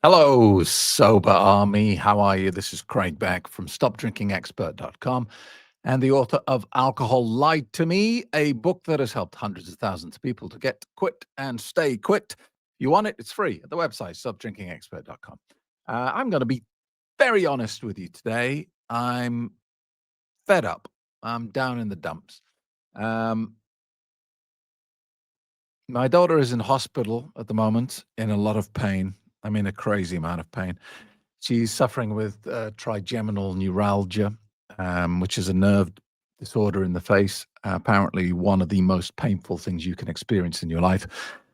Hello, sober army. How are you? This is Craig Beck from stopdrinkingexpert.com and the author of Alcohol Lied to Me, a book that has helped hundreds of thousands of people to get quit and stay quit. If you want it, it's free at the website, stopdrinkingexpert.com. I'm going to be very honest with you today. I'm fed up. I'm down in the dumps. Um, my daughter is in hospital at the moment in a lot of pain. I mean, a crazy amount of pain. She's suffering with trigeminal neuralgia, which is a nerve disorder in the face. Apparently, one of the most painful things you can experience in your life,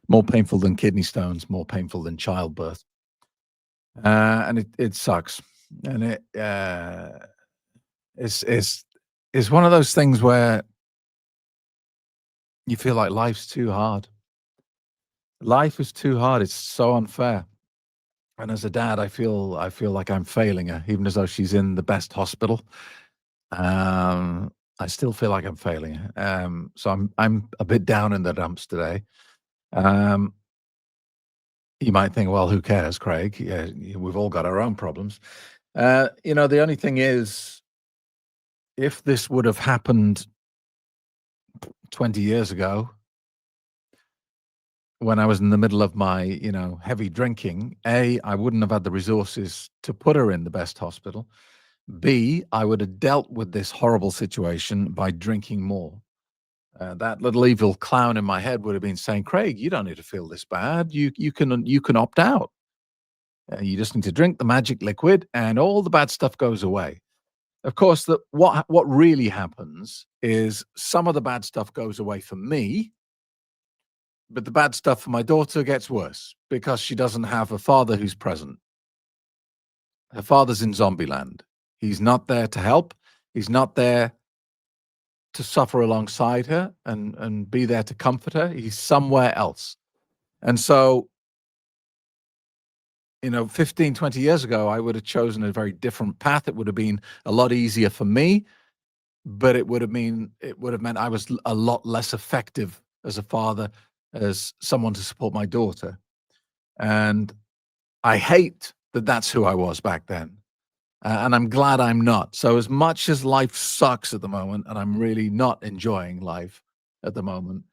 more painful than kidney stones, more painful than childbirth, and it sucks. And it's one of those things where you feel like life's too hard. Life is too hard. It's so unfair. And as a dad, I feel like I'm failing her, even as though she's in the best hospital. I still feel like I'm failing her. So I'm a bit down in the dumps today. Um, you might think, well, who cares, Craig? Yeah, we've all got our own problems. The only thing is, if this would have happened 20 years ago, when I was in the middle of my, heavy drinking, A, I wouldn't have had the resources to put her in the best hospital. B, I would have dealt with this horrible situation by drinking more. That little evil clown in my head would have been saying, "Craig, you don't need to feel this bad. You can opt out. You just need to drink the magic liquid, and all the bad stuff goes away." Of course, what really happens is some of the bad stuff goes away for me, but the bad stuff for my daughter gets worse because she doesn't have a father who's present. Her father's in zombie land. He's not there to help. He's not there to suffer alongside her and be there to comfort her. He's somewhere else. And so, 15, 20 years ago, I would have chosen a very different path. It would have been a lot easier for me, but it would have meant I was a lot less effective as a father, as someone to support my daughter. And I hate that that's who I was back then. And I'm glad I'm not. So as much as life sucks at the moment, and I'm really not enjoying life at the moment,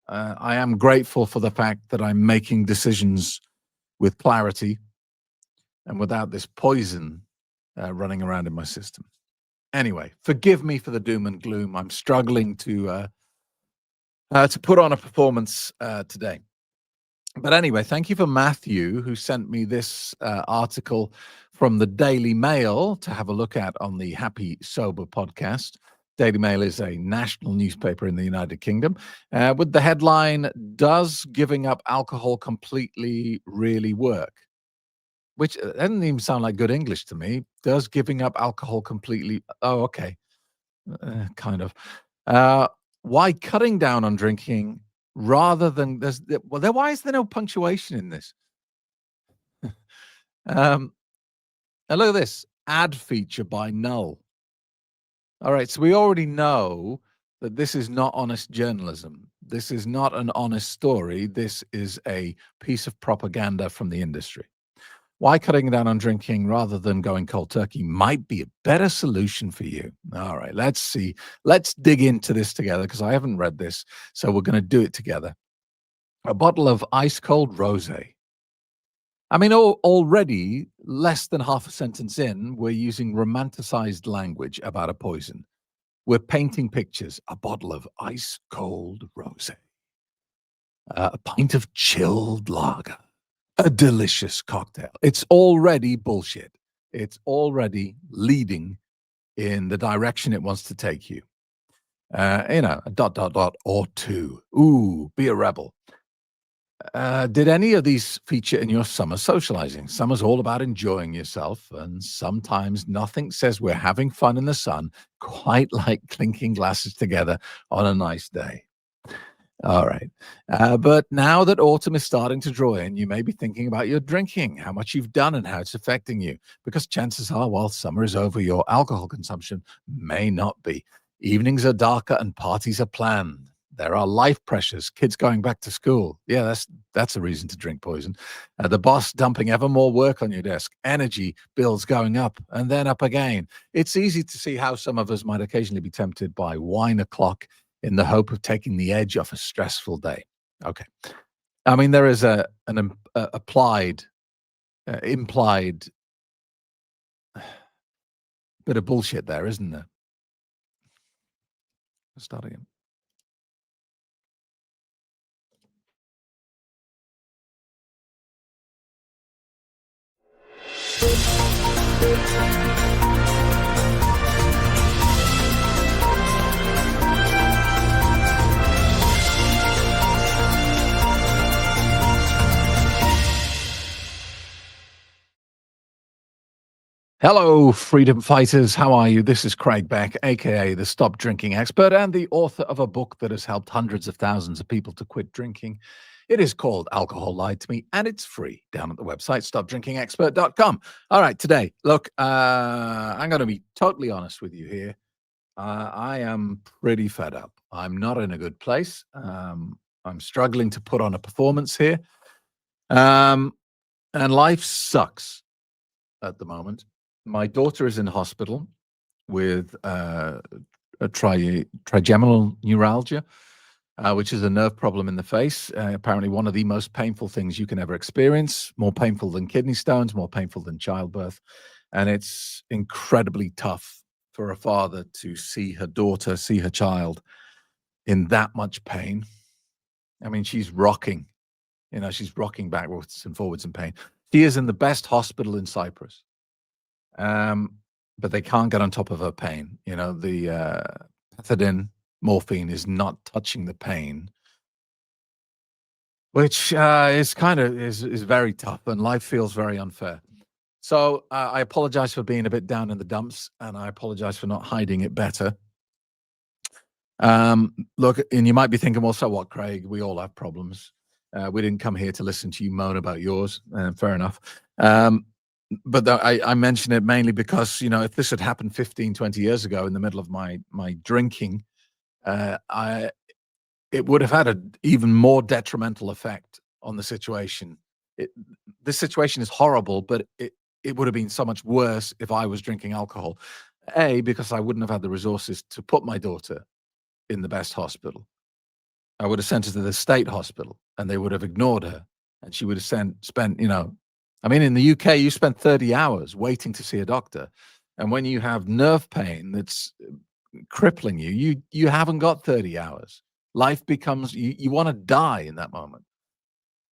I am grateful for the fact that I'm making decisions with clarity and without this poison running around in my system. Anyway, forgive me for the doom and gloom. I'm struggling to put on a performance today. But anyway, thank you for Matthew, who sent me this article from the Daily Mail to have a look at on the Happy Sober podcast. Daily Mail is a national newspaper in the United Kingdom with the headline, "Does Giving Up Alcohol Completely Really Work?" Which doesn't even sound like good English to me. Does giving up alcohol completely? Oh, okay. Kind of. Uh, why cutting down on drinking rather than well, then why is there no punctuation in this? Um, and look at this ad feature by Null. All right, so we already know that this is not honest journalism. This is not an honest story. This is a piece of propaganda from the industry. Why cutting down on drinking rather than going cold turkey might be a better solution for you. All right, let's see. Let's dig into this together because I haven't read this. So we're going to do it together. A bottle of ice cold rosé. I mean, already less than half a sentence in, we're using romanticized language about a poison. We're painting pictures. A bottle of ice cold rosé. A pint of chilled lager. A delicious cocktail. It's already bullshit. It's already leading in the direction it wants to take you. A dot, dot, dot, or two. Ooh, be a rebel. Did any of these feature in your summer socializing? Summer's all about enjoying yourself, and sometimes nothing says we're having fun in the sun quite like clinking glasses together on a nice day. All right. But now that autumn is starting to draw in, you may be thinking about your drinking, how much you've done, and how it's affecting you. Because chances are, while summer is over, your alcohol consumption may not be. Evenings are darker and parties are planned. There are life pressures, kids going back to school. Yeah, that's a reason to drink poison. The boss dumping ever more work on your desk, energy bills going up and then up again. It's easy to see how some of us might occasionally be tempted by wine o'clock in the hope of taking the edge off a stressful day. Okay. I mean, there is applied, implied bit of bullshit there, isn't there? Let's start again. Hello, freedom fighters. How are you? This is Craig Beck, aka the Stop Drinking Expert, and the author of a book that has helped hundreds of thousands of people to quit drinking. It is called Alcohol Lied to Me, and it's free down at the website, stopdrinkingexpert.com. All right, today, look, I'm going to be totally honest with you here. I am pretty fed up. I'm not in a good place. I'm struggling to put on a performance here. And life sucks at the moment. My daughter is in hospital with a trigeminal neuralgia, which is a nerve problem in the face. Apparently, one of the most painful things you can ever experience, more painful than kidney stones, more painful than childbirth. And it's incredibly tough for a father to see her daughter, see her child in that much pain. I mean, she's rocking, she's rocking backwards and forwards in pain. She is in the best hospital in Cyprus. Um, but they can't get on top of her pain. The pethidine morphine is not touching the pain, which is kind of is very tough, and life feels very unfair. So I apologize for being a bit down in the dumps, and I apologize for not hiding it better. Look, and you might be thinking, well, so what, Craig? We all have problems. We didn't come here to listen to you moan about yours. Fair enough. But I mention it mainly because, if this had happened 15, 20 years ago in the middle of my drinking, I it would have had an even more detrimental effect on the situation. It, this situation is horrible, but it would have been so much worse if I was drinking alcohol. A, because I wouldn't have had the resources to put my daughter in the best hospital. I would have sent her to the state hospital, and they would have ignored her, and she would have spent, I mean, in the UK, you spend 30 hours waiting to see a doctor, and when you have nerve pain that's crippling you, you haven't got 30 hours. Life becomes you want to die in that moment.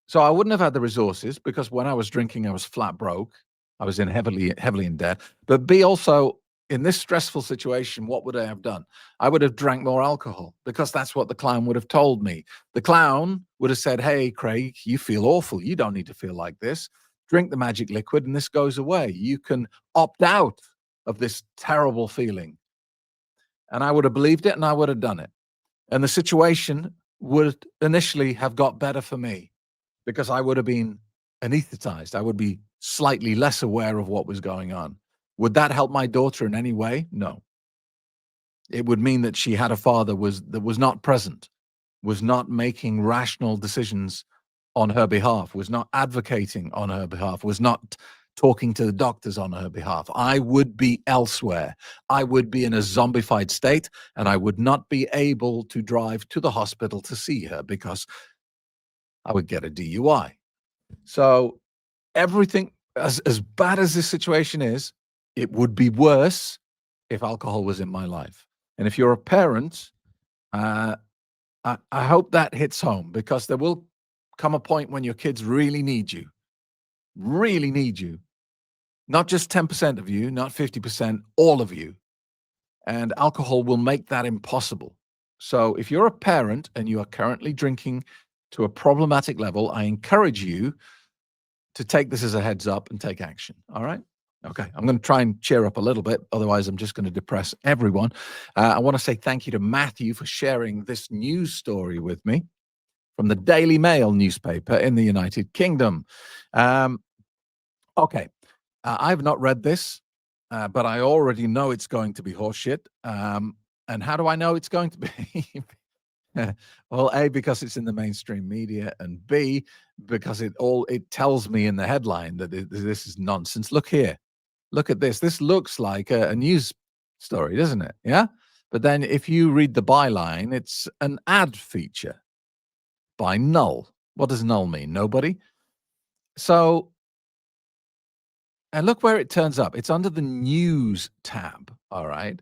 So I wouldn't have had the resources because when I was drinking, I was flat broke. I was in heavily in debt. But B, also in this stressful situation, what would I have done? I would have drank more alcohol because that's what the clown would have told me. The clown would have said, "Hey, Craig, you feel awful. You don't need to feel like this. Drink the magic liquid and this goes away. You can opt out of this terrible feeling." And I would have believed it and I would have done it. And the situation would initially have got better for me because I would have been anesthetized. I would be slightly less aware of what was going on. Would that help my daughter in any way? No. It would mean that she had a father that was not present, was not making rational decisions on her behalf, was not advocating on her behalf, was not talking to the doctors on her behalf. I would be elsewhere. I would be in a zombified state, and I would not be able to drive to the hospital to see her because I would get a DUI. So everything, as bad as this situation is, it would be worse if alcohol was in my life. And if you're a parent, uh, I hope that hits home because there will come a point when your kids really need you. Not just 10% of you, not 50%, all of you. And alcohol will make that impossible. So if you're a parent and you are currently drinking to a problematic level, I encourage you to take this as a heads up and take action. All right? Okay. I'm going to try and cheer up a little bit. Otherwise, I'm just going to depress everyone. I want to say thank you to Matthew for sharing this news story with me from the Daily Mail newspaper in the United Kingdom. Okay. I've not read this, but I already know it's going to be horseshit. And how do I know it's going to be? Well, A, because it's in the mainstream media, and B, because it tells me in the headline that this is nonsense. Look here. Look at this. This looks like a news story, doesn't it? Yeah? But then if you read the byline, it's an ad feature by null. What does null mean? Nobody? So, and look where it turns up. It's under the news tab, all right?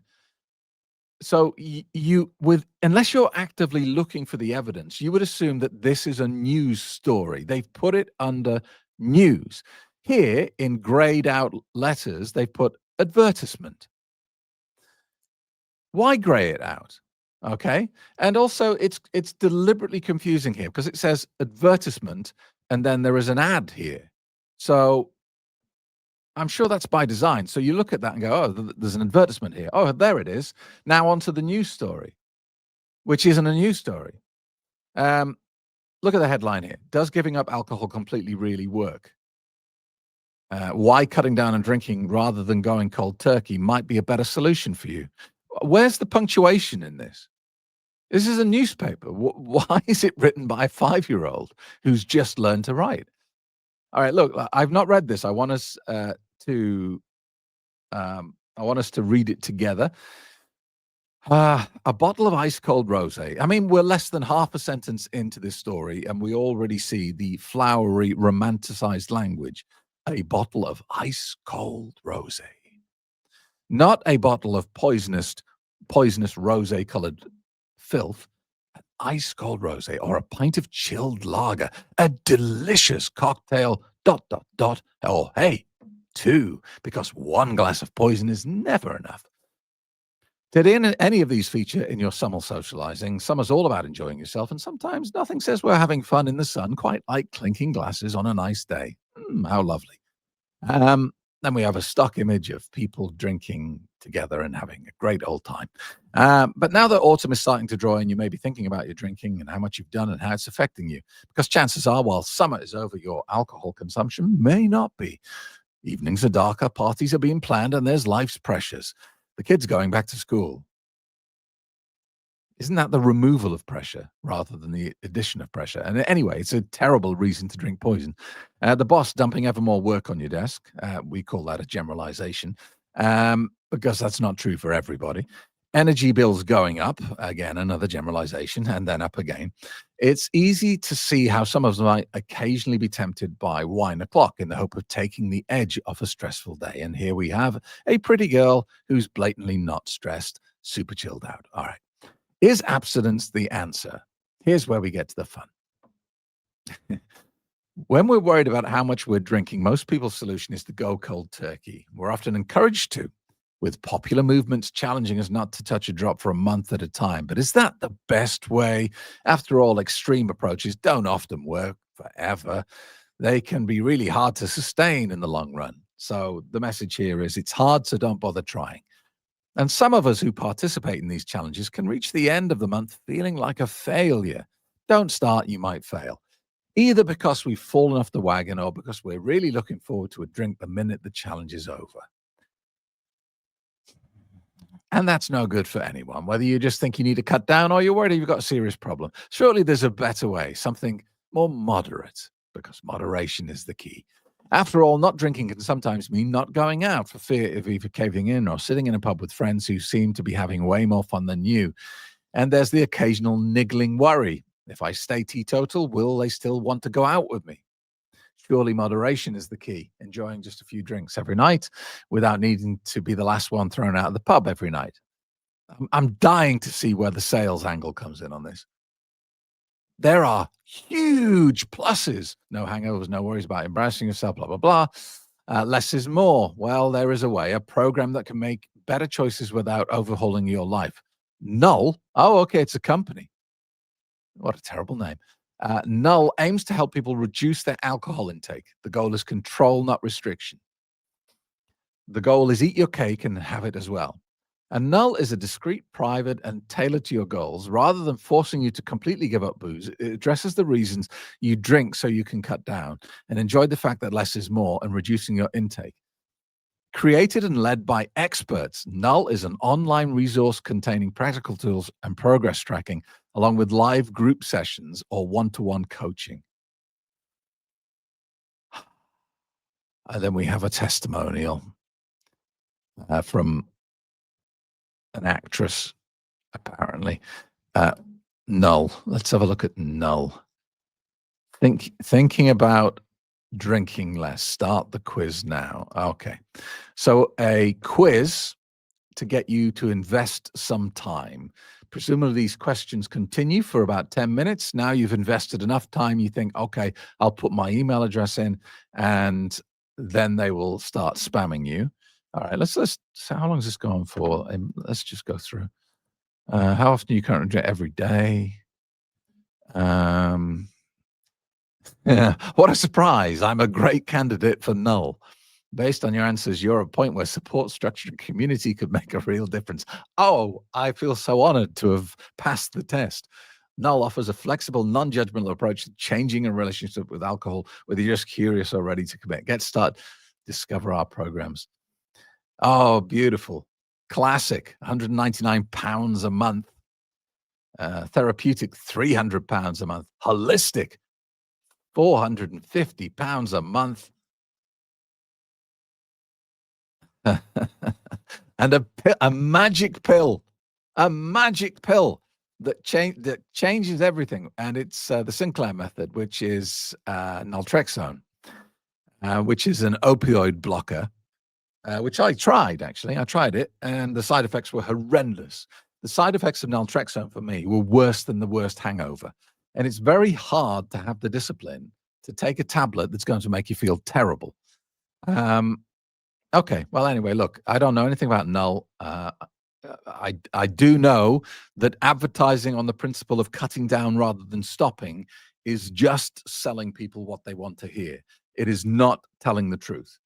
So you with unless you're actively looking for the evidence, you would assume that this is a news story. They've put it under news. Here in grayed out letters, they put advertisement. Why gray it out? Okay. And also it's deliberately confusing here because it says advertisement and then there is an ad here. So I'm sure that's by design. So you look at that and go, oh, there's an advertisement here. Oh, there it is. Now on to the news story, which isn't a news story. Um, Look at the headline here. Does giving up alcohol completely really work? Why cutting down on drinking rather than going cold turkey might be a better solution for you. Where's the punctuation in this? This is a newspaper. Why is it written by a 5-year-old who's just learned to write? All right, look, I've not read this. To I want us to read it together. A bottle of ice cold rosé. I mean, we're less than half a sentence into this story, and we already see the flowery, romanticized language. A bottle of ice cold rosé, not a bottle of poisonous rosé colored filth. Ice cold rosé or a pint of chilled lager, a delicious cocktail. Dot dot dot. Oh, hey, two, because one glass of poison is never enough. Did any of these feature in your summer socializing? Summer's all about enjoying yourself, and sometimes nothing says we're having fun in the sun quite like clinking glasses on a nice day. How lovely. Um, then we have a stock image of people drinking together and having a great old time. But now that autumn is starting to draw in, you may be thinking about your drinking and how much you've done and how it's affecting you. Because chances are, while summer is over, your alcohol consumption may not be. Evenings are darker, parties are being planned, and there's life's pressures. The kids going back to school. Isn't that the removal of pressure rather than the addition of pressure? And anyway, it's a terrible reason to drink poison. The boss dumping ever more work on your desk. We call that a generalization because that's not true for everybody. Energy bills going up, again, another generalization, and then up again. It's easy to see how some of us might occasionally be tempted by wine o'clock in the hope of taking the edge off a stressful day. And here we have a pretty girl who's blatantly not stressed, super chilled out. All right. Is abstinence the answer? Here's where we get to the fun. When we're worried about how much we're drinking, most people's solution is to go cold turkey. We're often encouraged to, with popular movements challenging us not to touch a drop for a month at a time. But is that the best way? After all, extreme approaches don't often work forever. They can be really hard to sustain in the long run. So the message here is it's hard, so don't bother trying. And some of us who participate in these challenges can reach the end of the month feeling like a failure. Don't start, you might fail. Either because we've fallen off the wagon or because we're really looking forward to a drink the minute the challenge is over. And that's no good for anyone, whether you just think you need to cut down or you're worried you've got a serious problem. Surely there's a better way, something more moderate, because moderation is the key. After all, not drinking can sometimes mean not going out for fear of either caving in or sitting in a pub with friends who seem to be having way more fun than you. And there's the occasional niggling worry. If I stay teetotal, will they still want to go out with me? Surely moderation is the key, enjoying just a few drinks every night without needing to be the last one thrown out of the pub every night. I'm dying to see where the sales angle comes in on this. There are huge pluses. No hangovers, no worries about embarrassing yourself, blah, blah, blah. Less is more. Well, there is a way, a program that can make better choices without overhauling your life. Null. Oh, okay. It's a company. What a terrible name. Null aims to help people reduce their alcohol intake. The goal is control, not restriction. The goal is eat your cake and have it as well. And Null is a discreet, private, and tailored to your goals. Rather than forcing you to completely give up booze, it addresses the reasons you drink so you can cut down and enjoy the fact that less is more and reducing your intake. Created and led by experts, Null is an online resource containing practical tools and progress tracking, along with live group sessions or one-to-one coaching. And then we have a testimonial from an actress, apparently. Null. Let's have a look at Null. Thinking about drinking less. Start the quiz now. Okay. So a quiz to get you to invest some time. Presumably these questions continue for about 10 minutes. Now you've invested enough time, you think, okay, I'll put my email address in, and then they will start spamming you. All right, let's so how long is this going for? Let's just go through. How often do you currently drink? Every day? Yeah, what a surprise. I'm a great candidate for Null. Based on your answers, you're a point where support structure and community could make a real difference. Oh, I feel so honored to have passed the test. Null offers a flexible, non-judgmental approach to changing a relationship with alcohol, whether you're just curious or ready to commit. Get started. Discover our programs. Oh, beautiful. Classic, £199 a month. Therapeutic, £300 a month. Holistic, £450 a month. And a magic pill that changes everything. And it's the Sinclair method, which is naltrexone, which is an opioid blocker, which I tried, actually. I tried it, and the side effects were horrendous. The side effects of naltrexone for me were worse than the worst hangover. And it's very hard to have the discipline to take a tablet that's going to make you feel terrible. Okay. Well, anyway, look, I don't know anything about Null. I do know that advertising on the principle of cutting down rather than stopping is just selling people what they want to hear. It is not telling the truth.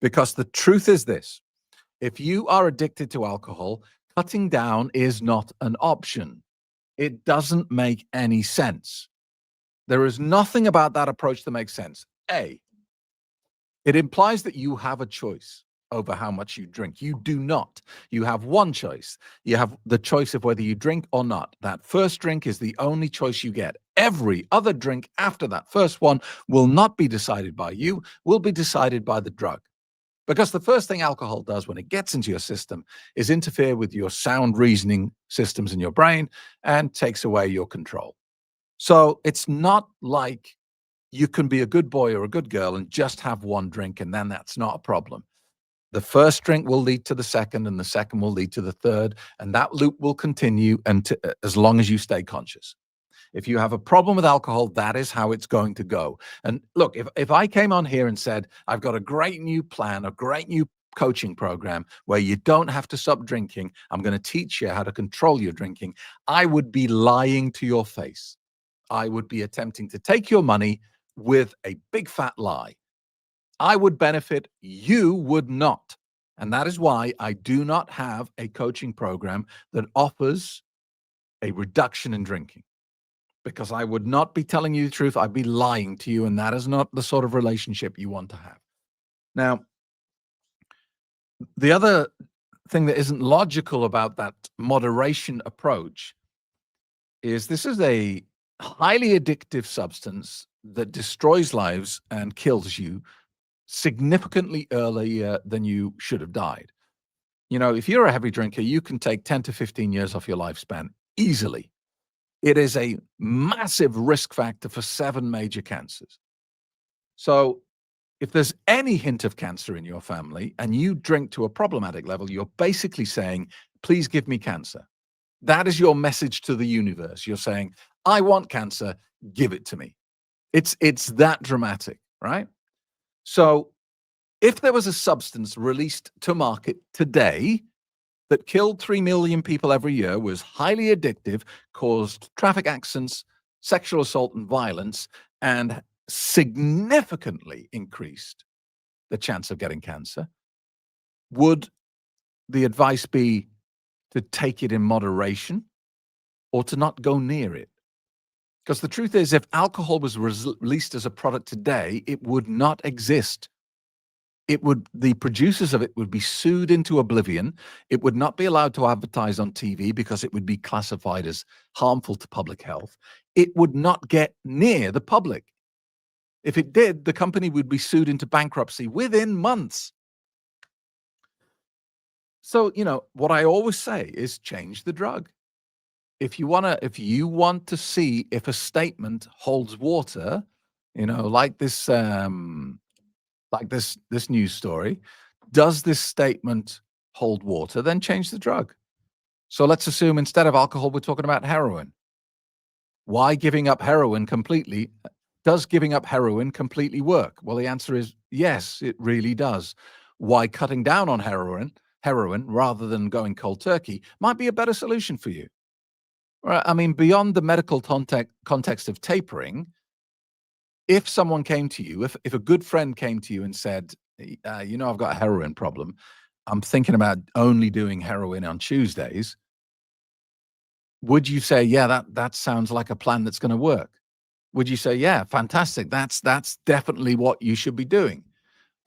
Because the truth is this: if you are addicted to alcohol, cutting down is not an option. It doesn't make any sense. There is nothing about that approach that makes sense. A, it implies that you have a choice over how much you drink. You do not. You have one choice. You have the choice of whether you drink or not. That first drink is the only choice you get. Every other drink after that first one will not be decided by you, will be decided by the drug. Because the first thing alcohol does when it gets into your system is interfere with your sound reasoning systems in your brain and takes away your control. So it's not like you can be a good boy or a good girl and just have one drink, and then that's not a problem. The first drink will lead to the second, and the second will lead to the third, and that loop will continue as long as you stay conscious. If you have a problem with alcohol, that is how it's going to go. And look, if I came on here and said, I've got a great new plan, a great new coaching program where you don't have to stop drinking, I'm going to teach you how to control your drinking, I would be lying to your face. I would be attempting to take your money with a big fat lie. I would benefit, you would not. And that is why I do not have a coaching program that offers a reduction in drinking, because I would not be telling you the truth. I'd be lying to you. And that is not the sort of relationship you want to have. Now, the other thing that isn't logical about that moderation approach is this is a highly addictive substance that destroys lives and kills you significantly earlier than you should have died. You know, if you're a heavy drinker, you can take 10 to 15 years off your lifespan easily. It is a massive risk factor for 7 major cancers. So if there's any hint of cancer in your family and you drink to a problematic level, you're basically saying, please give me cancer. That is your message to the universe. You're saying, I want cancer, give it to me. It's that dramatic, right? So if there was a substance released to market today that killed 3 million people every year, was highly addictive, caused traffic accidents, sexual assault and violence, and significantly increased the chance of getting cancer, would the advice be to take it in moderation or to not go near it? Because the truth is, if alcohol was released as a product today, it would not exist. the producers of it would be sued into oblivion. It would not be allowed to advertise on TV because it would be classified as harmful to public health. It would not get near the public. If it did, the company would be sued into bankruptcy within months. So, what I always say is change the drug. If you want to see if a statement holds water, like this news story, does this statement hold water? Then change the drug. So let's assume instead of alcohol, we're talking about heroin. Why giving up heroin completely? Does giving up heroin completely work? Well, the answer is yes, it really does. Why cutting down on heroin rather than going cold turkey might be a better solution for you. Right? I mean, beyond the medical context of tapering, if someone came to you, if a good friend came to you and said, I've got a heroin problem, I'm thinking about only doing heroin on Tuesdays, would you say, yeah, that sounds like a plan that's going to work? Would you say, yeah, fantastic, that's definitely what you should be doing?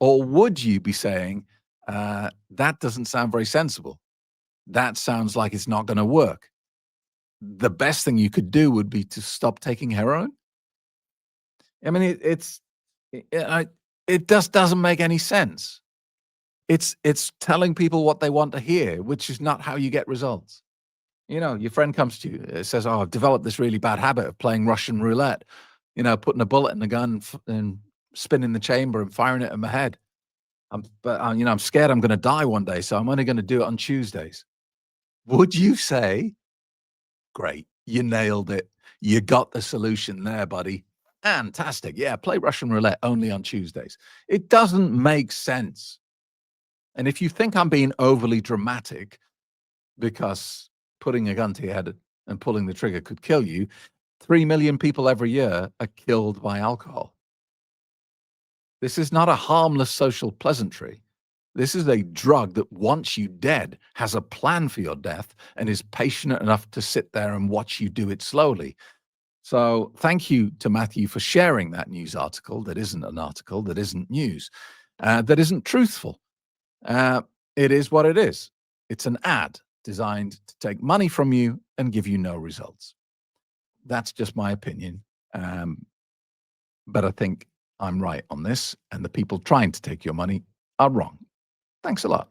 Or would you be saying, that doesn't sound very sensible? That sounds like it's not going to work. The best thing you could do would be to stop taking heroin. I mean, it just doesn't make any sense. It's telling people what they want to hear, which is not how you get results. Your friend comes to you, says, "Oh, I've developed this really bad habit of playing Russian roulette. Putting a bullet in the gun and spinning the chamber and firing it in my head. I'm scared I'm going to die one day, so I'm only going to do it on Tuesdays." Would you say, "Great, you nailed it. You got the solution there, buddy. Fantastic. Yeah, play Russian roulette only on Tuesdays." It doesn't make sense. And if you think I'm being overly dramatic because putting a gun to your head and pulling the trigger could kill you, 3 million people every year are killed by alcohol. This is not a harmless social pleasantry. This is a drug that wants you dead, has a plan for your death, and is patient enough to sit there and watch you do it slowly. So thank you to Matthew for sharing that news article that isn't an article, that isn't news, that isn't truthful. It is what it is. It's an ad designed to take money from you and give you no results. That's just my opinion. But I think I'm right on this, and the people trying to take your money are wrong. Thanks a lot.